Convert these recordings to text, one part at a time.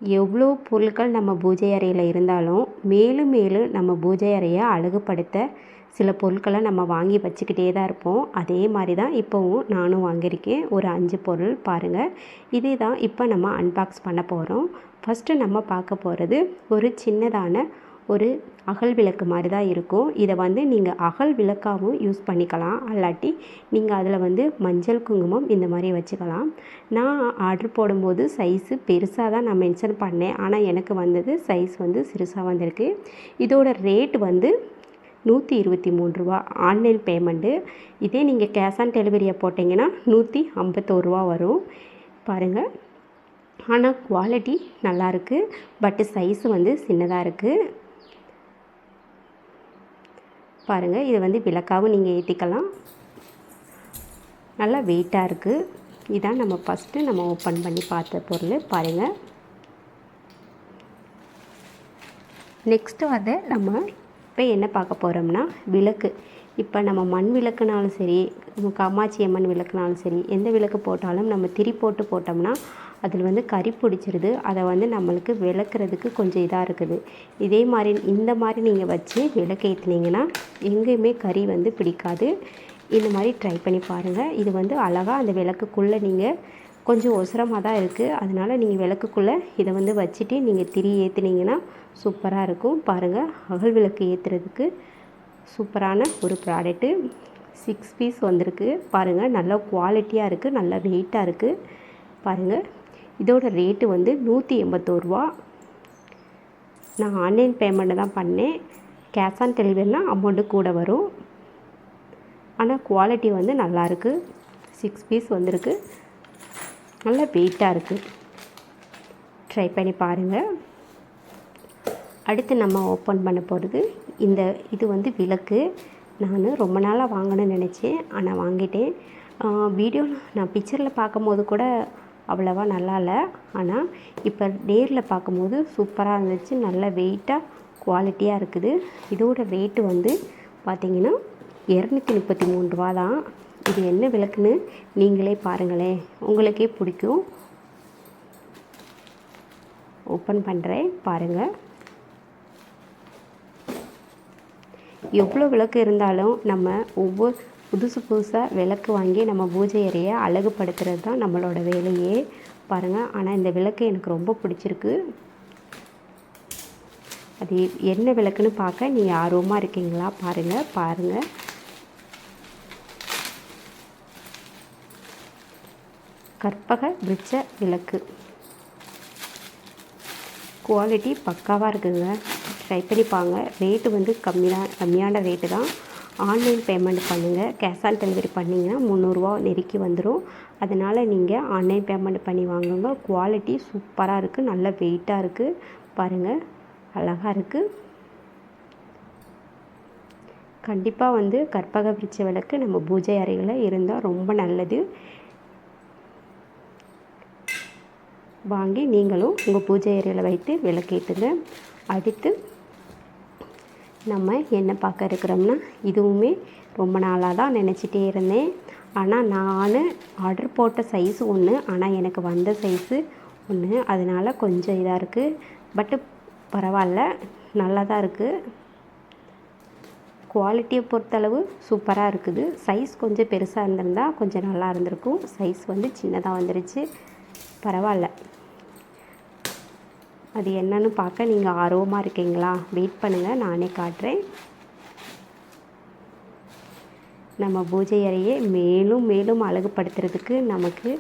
எவ்வளோ பொருட்கள் நம்ம பூஜை அறையில் இருந்தாலும் மேலும் மேலும் நம்ம பூஜை அறையை அழகுபடுத்த சில பொருட்களை நம்ம வாங்கி வச்சுக்கிட்டே தான் இருப்போம். அதே மாதிரி தான் இப்போவும் நானும் வாங்கியிருக்கேன். ஒரு 5 பொருள் பாருங்கள். இதே தான் இப்போ நம்ம அன்பாக்ஸ் பண்ண போகிறோம். ஃபஸ்ட்டு நம்ம பார்க்க போகிறது ஒரு சின்னதான ஒரு அகல் விளக்கு மாதிரி தான் இருக்கும். இதை நீங்கள் அகல் விளக்காகவும் யூஸ் பண்ணிக்கலாம். அல்லாட்டி நீங்கள் அதில் மஞ்சள் குங்குமம் இந்த மாதிரி வச்சுக்கலாம். நான் ஆர்டர் போடும்போது சைஸு பெருசாக தான் நான் மென்ஷன் பண்ணேன். ஆனால் எனக்கு வந்தது சைஸ் சிறுசாக வந்திருக்கு. இதோட ரேட் 123 ரூபா ஆன்லைன் பேமெண்ட்டு. இதே நீங்கள் கேஷ் ஆன் டெலிவரியை போட்டிங்கன்னா 151 ரூபா வரும். பாருங்கள், ஆனால் குவாலிட்டி நல்லாயிருக்கு. பட்டு சைஸு சின்னதாக இருக்குது. பாருங்கள், இது விளக்காகவும் நீங்கள் ஏற்றிக்கலாம். நல்லா வெயிட்டாக இருக்குது. இதான் நம்ம ஃபஸ்ட்டு நம்ம ஓப்பன் பண்ணி பார்த்த பொருள். பாருங்கள், நெக்ஸ்ட்டு நம்ம இப்போ என்ன பார்க்க போகிறோம்னா விளக்கு. இப்போ நம்ம மண் விளக்குனாலும் சரி, காமாட்சி அம்மன் விளக்குனாலும் சரி, எந்த விளக்கு போட்டாலும் நம்ம திரி போட்டோம்னா அதில் கரி பிடிச்சிருது. அதை நம்மளுக்கு விளக்குறதுக்கு கொஞ்சம் இதாக இருக்குது. இதே மாதிரி இந்த மாதிரி நீங்கள் வச்சு விளக்கு ஏற்றுனீங்கன்னா எங்கேயுமே கரி பிடிக்காது. இந்த மாதிரி ட்ரை பண்ணி பாருங்கள். இது அழகாக அந்த விளக்குக்குள்ளே நீங்கள் கொஞ்சம் ஒசரமாக தான் இருக்குது. அதனால் நீங்கள் விளக்குக்குள்ளே இதை வச்சுட்டு நீங்கள் திரி ஏற்றுனீங்கன்னா சூப்பராக இருக்கும். பாருங்கள், அகல் விளக்கு ஏற்றுறதுக்கு சூப்பரான ஒரு ப்ராடக்ட்டு. 6 பீஸ் வந்திருக்கு. பாருங்கள், நல்ல குவாலிட்டியாக இருக்குது, நல்ல வெயிட்டாக இருக்குது. பாருங்கள், இதோட ரேட்டு 181 ரூபா. நான் ஆன்லைன் பேமெண்ட்டு தான் பண்ணேன். கேஷ் ஆன் டெலிவரினா அமௌண்ட்டு கூட வரும். ஆனால் குவாலிட்டி நல்லாயிருக்கு. 6 பீஸ் வந்திருக்கு. நல்ல வெயிட்டாக இருக்குது. ட்ரை பண்ணி பாருங்கள். அடுத்து நம்ம ஓப்பன் பண்ண போகிறது இது விளக்கு. நான் ரொம்ப நாளாக வாங்கணும்னு நினச்சேன், ஆனால் வாங்கிட்டேன். வீடியோவில் நான் பிக்சரில் பார்க்கும்போது கூட அவ்வளோவா நல்லா இல்லை. ஆனால் இப்போ நேரில் பார்க்கும்போது சூப்பராக இருந்துச்சு. நல்ல வெயிட்டாக குவாலிட்டியாக இருக்குது. இதோட ரேட்டு பார்த்திங்கன்னா 233 ரூபா தான். இது என்ன விளக்குன்னு நீங்களே பாருங்களேன், உங்களுக்கே பிடிக்கும். ஓப்பன் பண்ணுறேன், பாருங்கள். எவ்வளோ விளக்கு இருந்தாலும் நம்ம ஒவ்வொரு புதுசாக விளக்கு வாங்கி நம்ம பூஜை அறையை அழகுபடுத்துறது தான் நம்மளோட வேலையே. பாருங்கள், ஆனால் இந்த விளக்கு எனக்கு ரொம்ப பிடிச்சிருக்கு. அது என்ன விளக்குன்னு பார்க்க நீங்கள் ஆர்வமாக இருக்கீங்களா? பாருங்கள். கற்பக விருட்ச விளக்கு. குவாலிட்டி பக்காவாக இருக்குதுங்க. ட்ரை பண்ணி பாருங்க. ரேட்டு கம்மியான ரேட்டு தான். ஆன்லைன் பேமெண்ட் பண்ணுங்கள். கேஷ் ஆன் டெலிவரி பண்ணிங்கன்னா 300 ரூபா நெருக்கி வந்துடும். அதனால் நீங்கள் ஆன்லைன் பேமெண்ட் பண்ணி வாங்குங்க. குவாலிட்டி சூப்பராக இருக்குது, நல்ல வெயிட்டாக இருக்குது. பாருங்கள், அழகாக இருக்குது. கண்டிப்பாக கற்பக விருட்ச விளக்கு நம்ம பூஜை அறையில் இருந்தால் ரொம்ப நல்லது. வாங்கி நீங்களும் உங்கள் பூஜை அறையில் வைத்து விளக்கேற்றுங்க. அடுத்து நம்ம என்ன பார்க்க இருக்கிறோம்னா, இதுவுமே ரொம்ப நாளாக தான் நினச்சிட்டே இருந்தேன். ஆனால் நான் ஆர்டர் போட்ட சைஸு ஒன்று, ஆனால் எனக்கு வந்த சைஸு ஒன்று. அதனால் கொஞ்சம் இதாக இருக்குது. பட்டு பரவாயில்ல, நல்லா தான் இருக்குது. குவாலிட்டியை பொறுத்தளவு சூப்பராக இருக்குது. சைஸ் கொஞ்சம் பெருசாக இருந்திருந்தால் கொஞ்சம் நல்லா இருந்திருக்கும். சைஸ் சின்னதாக வந்துருச்சு. பரவாயில்ல. அது என்னன்னு பார்க்க நீங்கள் ஆர்வமாக இருக்கீங்களா? வெயிட் பண்ணுங்கள், நானே காட்டுறேன். நம்ம பூஜை அறையை மேலும் மேலும் அழகுபடுத்துறதுக்கு நமக்கு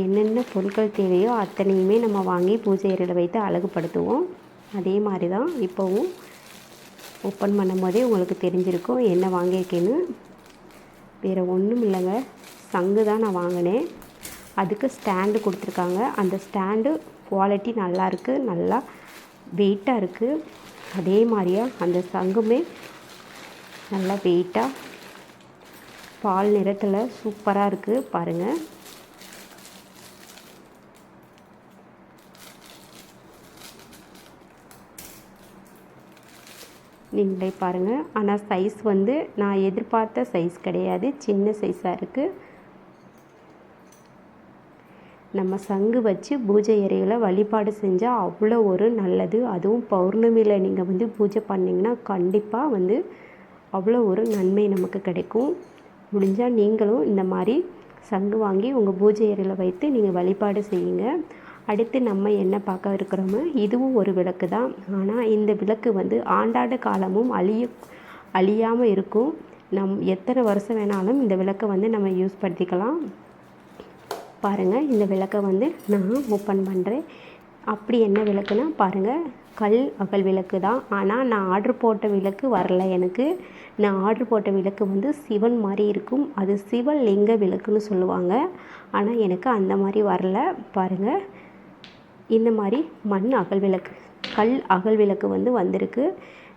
என்னென்ன பொருட்கள் தேவையோ அத்தனையுமே நம்ம வாங்கி பூஜை அறையில் வைத்து அழகுபடுத்துவோம். அதே மாதிரி தான் இப்போவும் ஓப்பன் பண்ணும் போதே உங்களுக்கு தெரிஞ்சிருக்கும் என்ன வாங்கியிருக்கேன்னு. வேறு ஒன்றும் இல்லைங்க, சங்கு தான் நான் வாங்கினேன். அதுக்கு ஸ்டாண்டு கொடுத்துருக்காங்க. அந்த ஸ்டாண்டு குவாலிட்டி நல்லாயிருக்கு, நல்லா வெயிட்டாக இருக்குது. அதே மாதிரியா அந்த சங்குமே நல்லா வெயிட்டாக பால் நிறத்தில் சூப்பராக இருக்குது. பாருங்கள், நீங்களே பாருங்கள். ஆனால் சைஸ் நான் எதிர்பார்த்த சைஸ் கிடையாது, சின்ன சைஸாக இருக்குது. நம்ம சங்கு வச்சு பூஜை அறையில் வழிபாடு செஞ்சால் அவ்வளோ ஒரு நல்லது. அதுவும் பௌர்ணமியில் நீங்கள் வந்து பூஜை பண்ணிங்கன்னா கண்டிப்பாக வந்து அவ்வளோ ஒரு நன்மை நமக்கு கிடைக்கும். முடிஞ்சால் நீங்களும் இந்த மாதிரி சங்கு வாங்கி உங்கள் பூஜை அறையில் வைத்து நீங்கள் வழிபாடு செய்யுங்க. அடுத்து நம்ம என்ன பார்க்க இருக்கிறோமோ இதுவும் ஒரு விளக்கு தான். ஆனால் இந்த விளக்கு வந்து ஆண்டாண்டு காலமும் அழியாமல் இருக்கும். எத்தனை வருஷம் வேணாலும் இந்த விளக்கை வந்து நம்ம யூஸ் படுத்திக்கலாம். பாருங்கள், இந்த விளக்கை வந்து நான் ஓப்பன் பண்ணுறேன். அப்படி என்ன விளக்குனா பாருங்கள், கல் அகல் விளக்கு தான். ஆனால் நான் ஆர்டர் போட்ட விளக்கு வரல எனக்கு. நான் ஆர்டர் போட்ட விளக்கு வந்து சிவன் மாதிரி இருக்கும். அது சிவலிங்க விளக்குன்னு சொல்லுவாங்க. ஆனால் எனக்கு அந்த மாதிரி வரல. பாருங்கள், இந்த மாதிரி மண் அகல் விளக்கு, கல் அகல் விளக்கு வந்து வந்திருக்கு.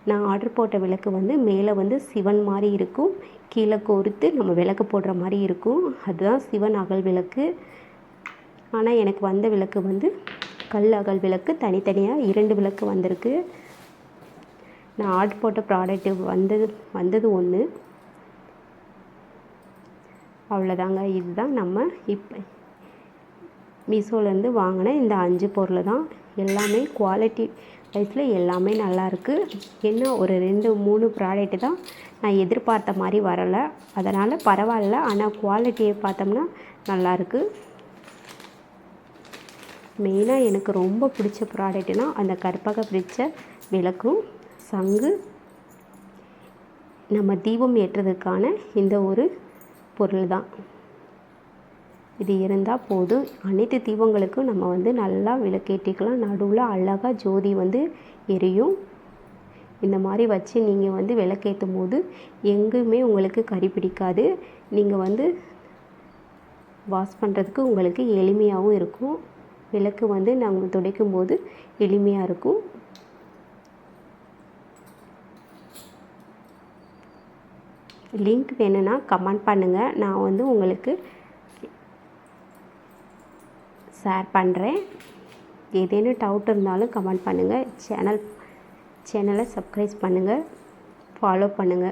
நான் ஆர்டர் போட்ட விளக்கு வந்து மேலே வந்து சிவன் மாதிரி இருக்கும், கீழே கோர்த்து நம்ம விளக்கு போடுற மாதிரி இருக்கும். அதுதான் சிவன் அகல் விளக்கு. ஆனால் எனக்கு வந்த விளக்கு வந்து கல் அகல் விளக்கு. தனித்தனியாக 2 விளக்கு வந்திருக்கு. நான் ஆர்டர் போட்ட ப்ராடக்ட்டு வந்தது ஒன்று. அவ்வளோதாங்க. இதுதான் நம்ம இப்போ மீஷோலேருந்து வாங்கின இந்த 5 பொருள் தான். எல்லாமே குவாலிட்டி வைஸில் எல்லாமே நல்லாயிருக்கு. என்ன ஒரு 2-3 ப்ராடக்ட்டு தான் நான் எதிர்பார்த்த மாதிரி வரலை. அதனால் பரவாயில்ல. ஆனால் குவாலிட்டியை பார்த்தோம்னா நல்லாயிருக்கு. மெயினாக எனக்கு ரொம்ப பிடிச்ச ப்ராடக்ட்னா அந்த கற்பக பிடிச்ச விளக்கும் சங்கு, நம்ம தீபம் ஏற்றுறதுக்கான இந்த ஒரு பொருள் தான். இது இருந்தால் போதும். அனைத்து தீபங்களுக்கும் நம்ம வந்து நல்லா விளக்கேற்றிக்கலாம். நடுவில் அழகாக ஜோதி வந்து எரியும். இந்த மாதிரி வச்சு நீங்கள் வந்து விளக்கேற்றும் போது எங்குமே உங்களுக்கு கரி பிடிக்காது. நீங்கள் வந்து வாஷ் பண்ணுறதுக்கு உங்களுக்கு எளிமையாகவும் இருக்கும். விளக்கு வந்து நாங்கள் துடைக்கும் போது எளிமையாக இருக்கும். லிங்க் வேணும்னா கமெண்ட் பண்ணுங்கள், நான் வந்து உங்களுக்கு ஷேர் பண்ணுறேன். ஏதேனும் டவுட் இருந்தாலும் கமெண்ட் பண்ணுங்கள். சேனலை சப்ஸ்கிரைப் பண்ணுங்கள், ஃபாலோ பண்ணுங்கள்.